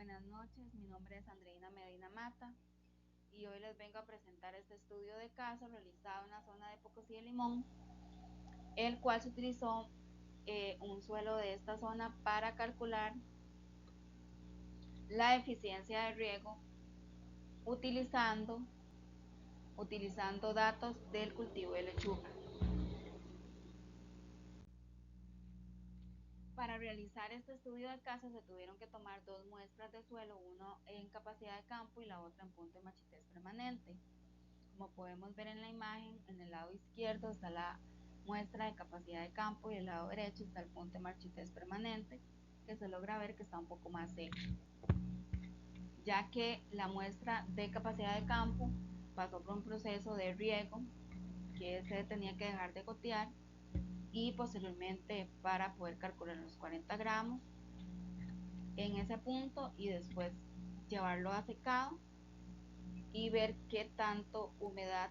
Buenas noches, mi nombre es Andreina Medina Mata y hoy les vengo a presentar este estudio de caso realizado en la zona de Pocosí de Limón, el cual se utilizó un suelo de esta zona para calcular la eficiencia de riego utilizando datos del cultivo de lechuga. Para realizar este estudio de caso se tuvieron que tomar dos muestras de suelo, uno en capacidad de campo y la otra en punto de marchitez permanente. Como podemos ver en la imagen, en el lado izquierdo está la muestra de capacidad de campo y el lado derecho está el punto de marchitez permanente, que se logra ver que está un poco más seco, ya que la muestra de capacidad de campo pasó por un proceso de riego que se tenía que dejar de gotear y posteriormente para poder calcular los 40 gramos en ese punto y después llevarlo a secado y ver qué tanto humedad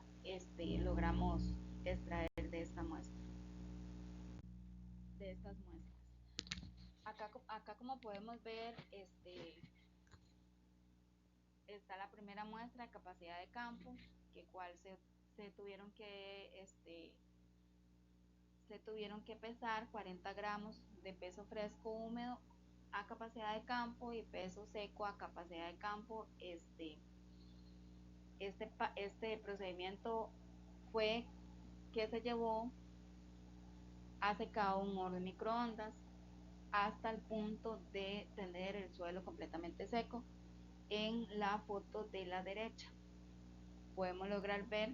logramos extraer de esta muestra, de estas muestras. Acá como podemos ver, está la primera muestra de capacidad de campo, que cual se tuvieron que pesar 40 gramos de peso fresco húmedo a capacidad de campo y peso seco a capacidad de campo. Este procedimiento fue que se llevó a secado un horno de microondas hasta el punto de tener el suelo completamente seco. En la foto de la derecha podemos lograr ver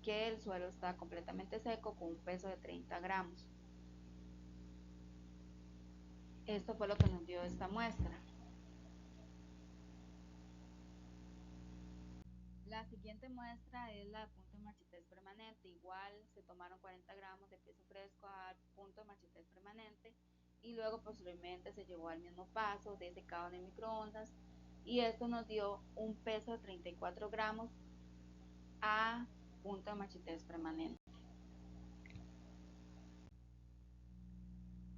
que el suelo está completamente seco con un peso de 30 gramos. Esto fue lo que nos dio esta muestra. La siguiente muestra es la de punto de marchitez permanente. Igual se tomaron 40 gramos de peso fresco al punto de marchitez permanente y luego posteriormente se llevó al mismo paso de secado en el microondas y esto nos dio un peso de 34 gramos a punto de marchitez permanente.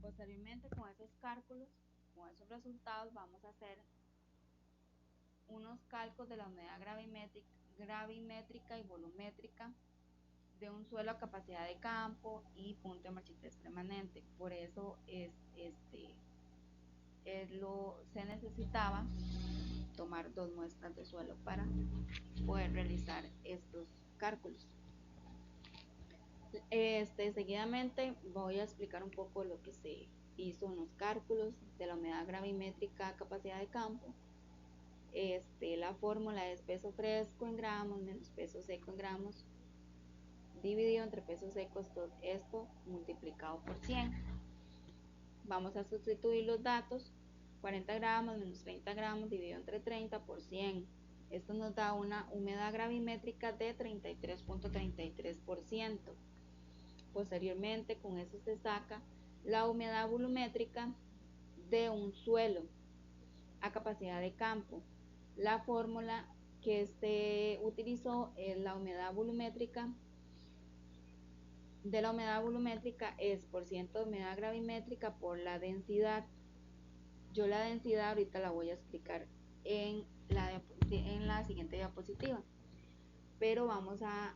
Posteriormente con esos cálculos, con esos resultados, vamos a hacer unos cálculos de la humedad gravimétrica y volumétrica de un suelo a capacidad de campo y punto de marchitez permanente. Por eso se necesitaba tomar dos muestras de suelo para poder realizar estos cálculos. Seguidamente voy a explicar un poco lo que se hizo en los cálculos de la humedad gravimétrica a capacidad de campo. La fórmula es peso fresco en gramos menos peso seco en gramos dividido entre peso seco, esto multiplicado por 100. Vamos a sustituir los datos, 40 gramos menos 30 gramos dividido entre 30 por 100. Esto nos da una humedad gravimétrica de 33.33%. Posteriormente, con eso se saca la humedad volumétrica de un suelo a capacidad de campo. La fórmula que se utilizó es la humedad volumétrica. De la humedad volumétrica es por ciento de humedad gravimétrica por la densidad. Yo la densidad ahorita la voy a explicar en la siguiente diapositiva, pero vamos a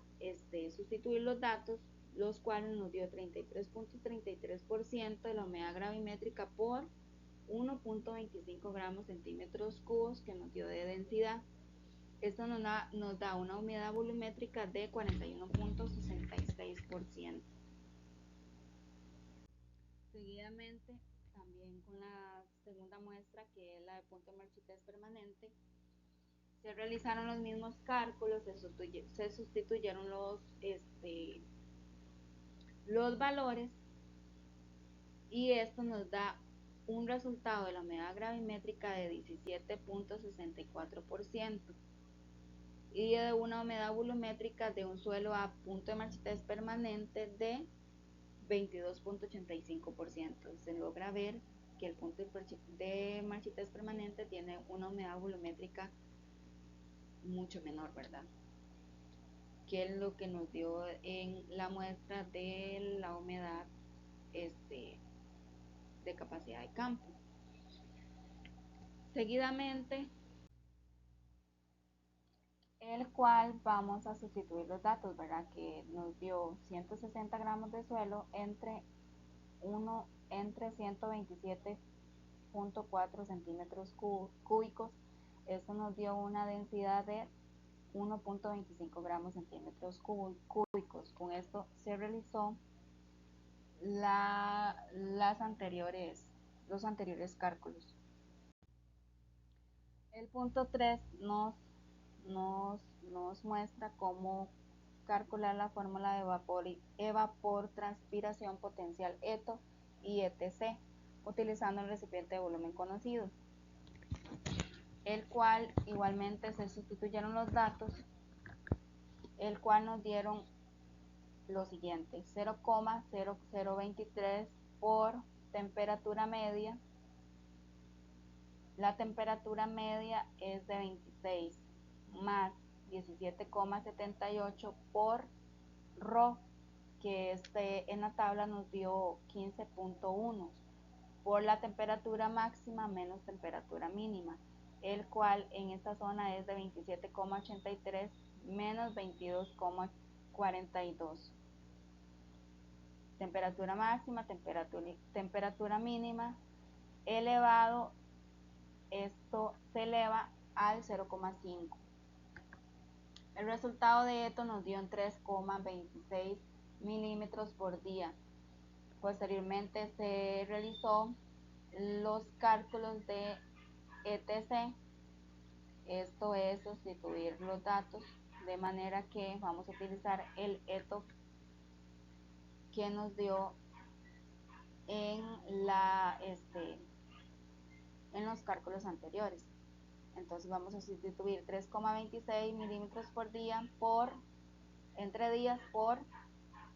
sustituir los datos, los cuales nos dio 33.33% de la humedad gravimétrica por 1.25 gramos centímetros cúbicos que nos dio de densidad. Esto nos da una humedad volumétrica de 41.66%. Seguidamente, también con la segunda muestra, que es la de punto de marchitez permanente, se realizaron los mismos cálculos, se sustituyeron los valores y esto nos da un resultado de la humedad gravimétrica de 17.64% y de una humedad volumétrica de un suelo a punto de marchitez permanente de 22.85%. Se logra ver que el punto de marchitez permanente tiene una humedad volumétrica mucho menor, ¿verdad? Que es lo que nos dio en la muestra de la humedad de capacidad de campo. Seguidamente, el cual vamos a sustituir los datos, ¿verdad? Que nos dio 160 gramos de suelo entre 127.4 centímetros cúbicos. Esto nos dio una densidad de 1.25 gramos centímetros cúbicos. Con esto se realizó los anteriores cálculos. El punto 3 nos muestra cómo calcular la fórmula de evapotranspiración potencial ETO y ETC utilizando el recipiente de volumen conocido, el cual igualmente se sustituyeron los datos, el cual nos dieron lo siguiente: 0,0023 por temperatura media. La temperatura media es de 26 más 17,78 por ρ, que en la tabla nos dio 15.1, por la temperatura máxima menos temperatura mínima, el cual en esta zona es de 27,83 menos 22,42. Temperatura máxima, temperatura mínima, elevado, esto se eleva al 0,5. El resultado de esto nos dio en 3,26 milímetros por día. Posteriormente se realizó los cálculos de ETC. Esto es sustituir los datos, de manera que vamos a utilizar el ETO que nos dio en los cálculos anteriores. Entonces vamos a sustituir 3,26 milímetros por día entre días por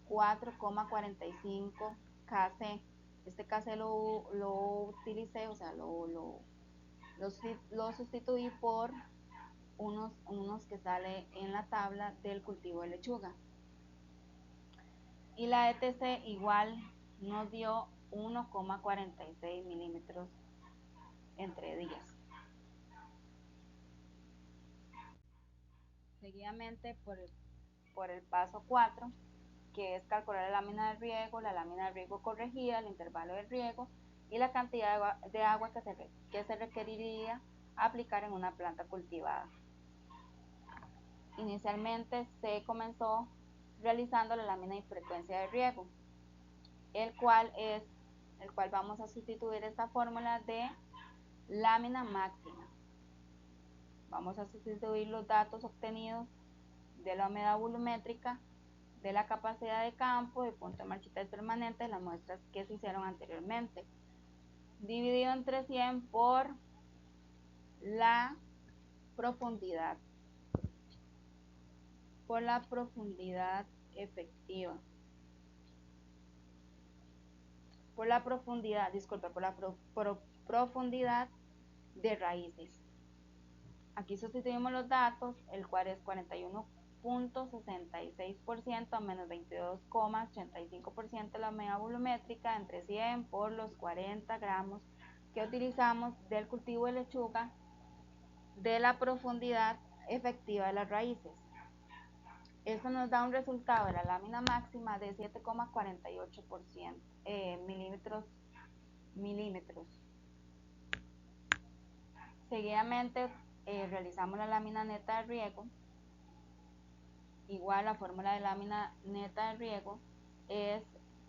4,45 kc. Este kc lo utilicé, o sea, lo sustituí por unos que sale en la tabla del cultivo de lechuga. Y la ETC igual nos dio 1,46 milímetros entre días. Seguidamente por el paso 4, que es calcular la lámina de riego corregida, el intervalo de riego y la cantidad de agua que se requeriría aplicar en una planta cultivada. Inicialmente se comenzó realizando la lámina y frecuencia de riego, el cual vamos a sustituir esta fórmula de lámina máxima. Vamos a sustituir los datos obtenidos de la humedad volumétrica, de la capacidad de campo, de punto de marchitas permanente, las muestras que se hicieron anteriormente, dividido entre 100 por la profundidad efectiva, por la profundidad de raíces. Aquí sustituimos los datos, el cual es 41.66% a menos 22,85% de la humedad volumétrica entre 100 por los 40 gramos que utilizamos del cultivo de lechuga, de la profundidad efectiva de las raíces. Esto nos da un resultado de la lámina máxima de 7,48 milímetros. Seguidamente realizamos la lámina neta de riego. Igual la fórmula de lámina neta de riego es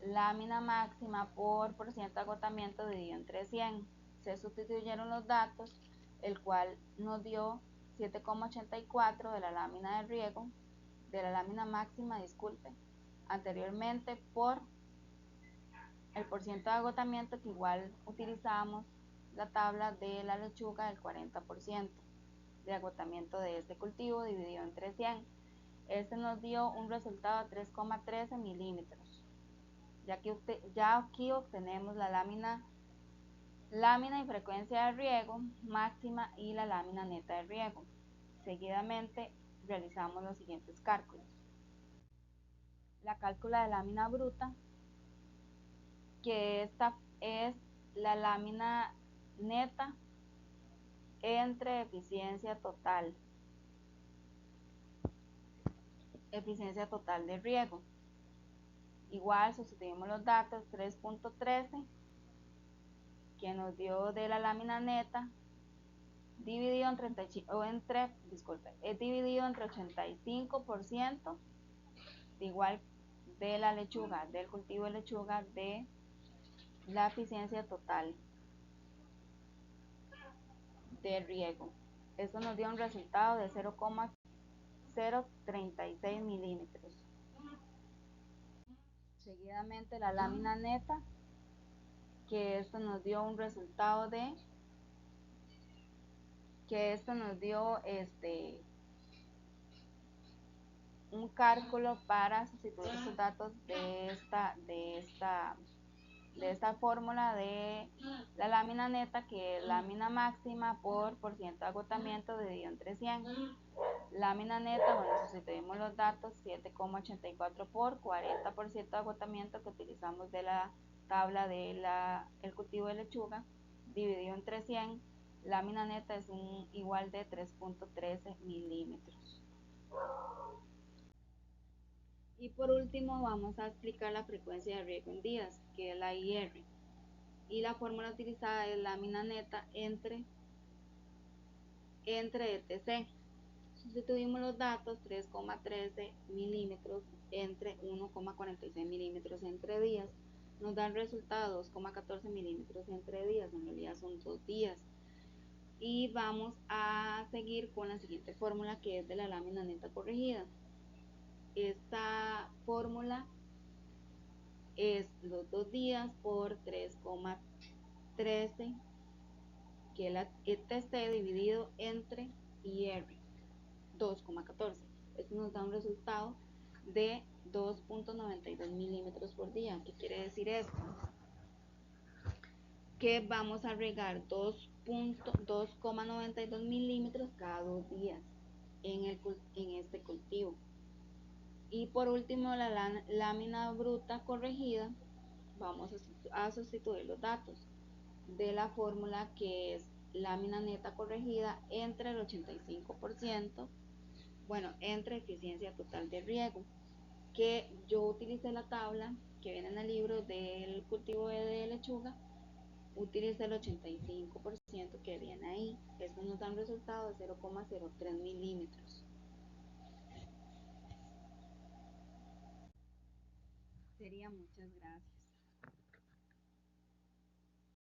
lámina máxima por ciento de agotamiento dividido entre 100. Se sustituyeron los datos, el cual nos dio 7,84 de la lámina de riego, de la lámina máxima, anteriormente, por el porciento de agotamiento, que igual utilizamos la tabla de la lechuga del 40% de agotamiento de este cultivo dividido entre 100. Este nos dio un resultado de 3,13 milímetros. Ya aquí obtenemos la lámina y frecuencia de riego máxima y la lámina neta de riego. Seguidamente realizamos los siguientes cálculos. La cálcula de lámina bruta, que esta es la lámina neta entre eficiencia total de riego. Igual sustituimos los datos 3.13 que nos dio de la lámina neta dividido dividido entre 85% igual de la lechuga, del cultivo de lechuga, de la eficiencia total de riego. Esto nos dio un resultado de 0,036 milímetros. Seguidamente la lámina neta, que esto nos dio un resultado de un cálculo para sustituir estos datos de esta fórmula de la lámina neta, que es lámina máxima por ciento de agotamiento dividido entre 100. Lámina neta, bueno, sustituimos los datos 7,84 por 40% de agotamiento que utilizamos de la tabla del cultivo de lechuga, dividido entre 100. Lámina neta es igual de 3.13 milímetros. Y por último vamos a explicar la frecuencia de riego en días, que es la IR. Y la fórmula utilizada es lámina neta entre ETC. Sustituimos los datos 3,13 milímetros entre 1,46 milímetros entre días. Nos dan resultado 2,14 milímetros entre días, en realidad son 2 días. Y vamos a seguir con la siguiente fórmula, que es de la lámina neta corregida. Esta fórmula es los 2 días por 3,13, que es la ETC dividido entre IR, 2,14. Esto nos da un resultado de 2.92 milímetros por día. ¿Qué quiere decir esto? Que vamos a regar 2,92 milímetros cada 2 días en este cultivo. Y por último, la lámina bruta corregida, vamos a sustituir los datos de la fórmula, que es lámina neta corregida entre el 85%, entre eficiencia total de riego, que yo utilicé la tabla que viene en el libro del cultivo de lechuga, utilicé el 85% que viene ahí. Esto nos da un resultado de 0,03 milímetros. Sería, muchas gracias.